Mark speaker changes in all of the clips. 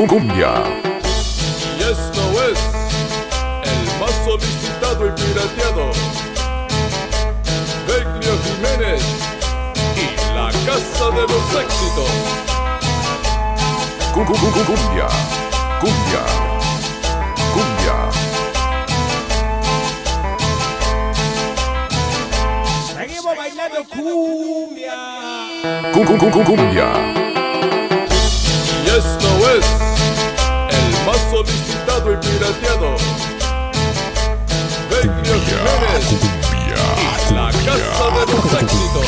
Speaker 1: Cumbia.
Speaker 2: Y esto es el más solicitado y pirateado, Beclio Jiménez y la Casa de los Éxitos.
Speaker 1: Cumbia.
Speaker 3: Seguimos bailando cumbia.
Speaker 1: Cumbia.
Speaker 2: Y esto es el más solicitado y pirateado, Beclio Jiménez y la Casa de los Éxitos.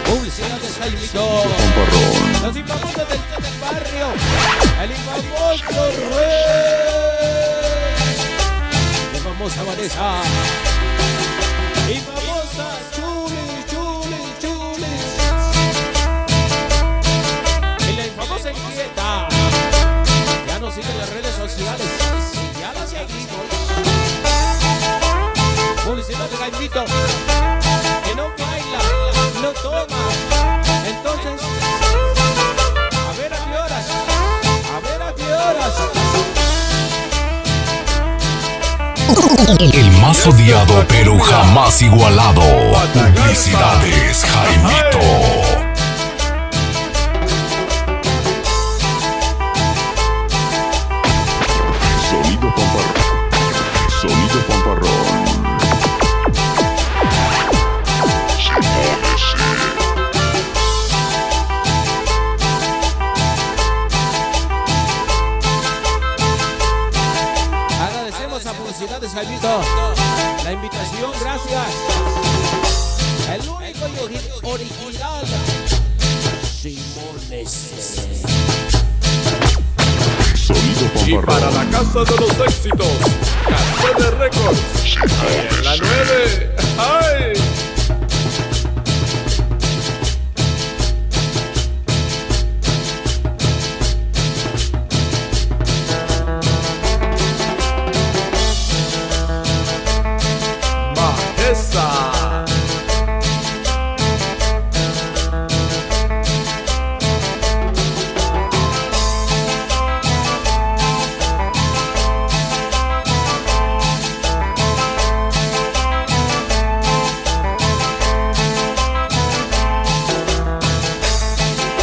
Speaker 3: Publicidades Jaimito. Los infamosos del barrio. El infamoso Ruiz. La famosa Vanessa. Y famosa Chuli. Y la infamosa Inquieta. Ya nos siguen las redes sociales. Y ya las seguimos. Publicidad de Jaimito. Que no baila, no toma. Entonces, a ver a qué horas.
Speaker 1: El más odiado pero jamás igualado. Publicidades Jaimito.
Speaker 4: Sonido Pamparrón.
Speaker 3: Agradecemos a Publicidades Jaimito la invitación, gracias. El único y original Simones.
Speaker 2: Y para la Casa de los Éxitos, Casa de Records, en la 9. ¡Ay! Majesa.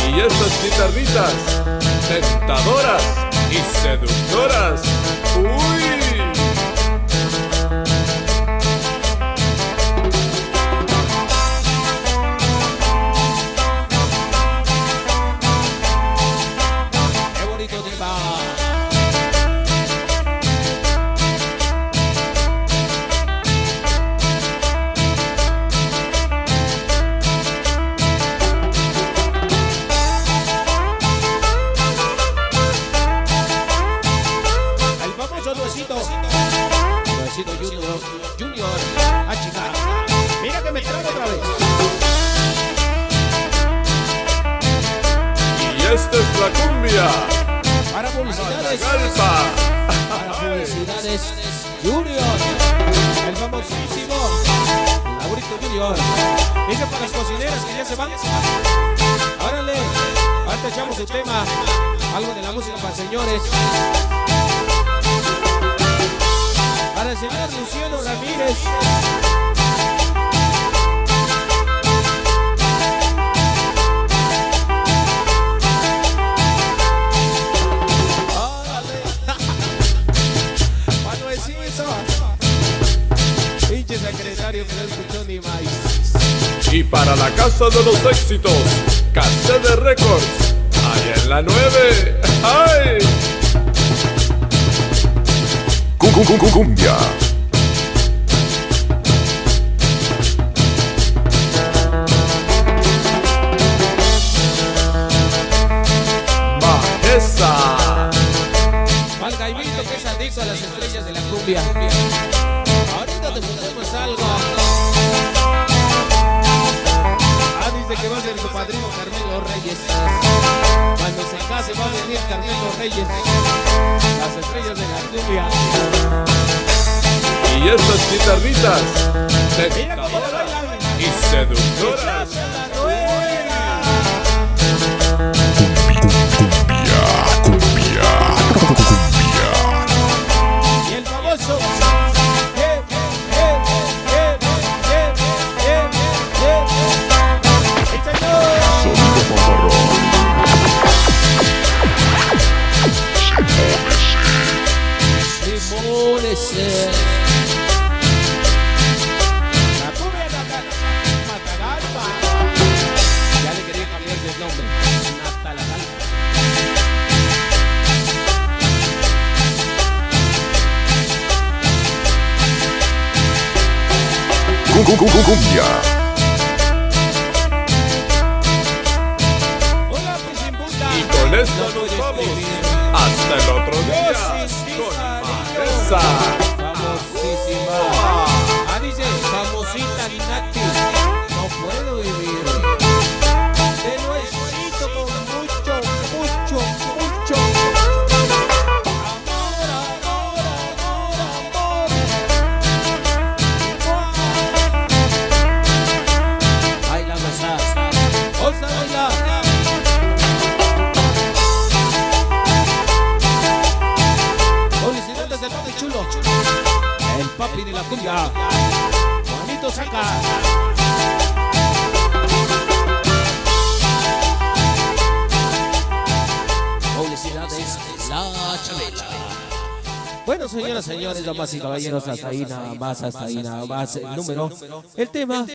Speaker 2: Y esas guitarritas tentadoras y seductoras. ¡Uy!
Speaker 3: Qué bonito tema. El famoso Nuecito Junior. Ah, chica. Mira que me trago otra vez.
Speaker 2: Y esta es la cumbia.
Speaker 3: Para publicidades.
Speaker 2: Galpa.
Speaker 3: Para publicidades Junior. El famosísimo Laurito Junior. Dice para las cocineras que ya se van. Órale. Ahorita echamos el tema. Algo de la música para señores. Para el señor Luciano Ramírez. Órale. Manuelcito. Pinche secretario que no escuchó ni más.
Speaker 2: Y para la casa de los éxitos, Cassette Records, allá en la 9. ¡Ay!
Speaker 1: Cumbia.
Speaker 2: Majeza.
Speaker 3: Al Jaimito, que es adicto a las estrellas de la cumbia. Ahorita te ponemos algo. Dice que va a ser su padrino Carmelo Reyes. Cuando se case va a venir Carmelo Reyes. Las estrellas de la cumbia.
Speaker 2: Y estas guitarritas
Speaker 3: Mira cómo lo bailan.
Speaker 2: y seductoras.
Speaker 1: Cumbia.
Speaker 3: Y el famoso
Speaker 4: Sonido Fanfarrón.
Speaker 3: Simones. La cumbia Matagalpa. Ya le quería cambiar de nombre. Natalagalpa.
Speaker 1: Cumbia.
Speaker 3: Hola, pues sin busca.
Speaker 2: Y con esto
Speaker 3: No
Speaker 2: nos
Speaker 3: puedes
Speaker 2: vamos
Speaker 3: vivir.
Speaker 2: hasta el otro día con Majeza.
Speaker 3: Famosísima. Dice, famosita Nati. No puedo vivir. Te lo necesito con mucho. Amor. Baila más. Osa bailar. Felicidades del papi chulo. El papi de la cumbia. Juanito Saca. Felicidades, la Chabela. Bueno, señoras, señores, damas y caballeros, hasta ahí nada más, el número, el tema.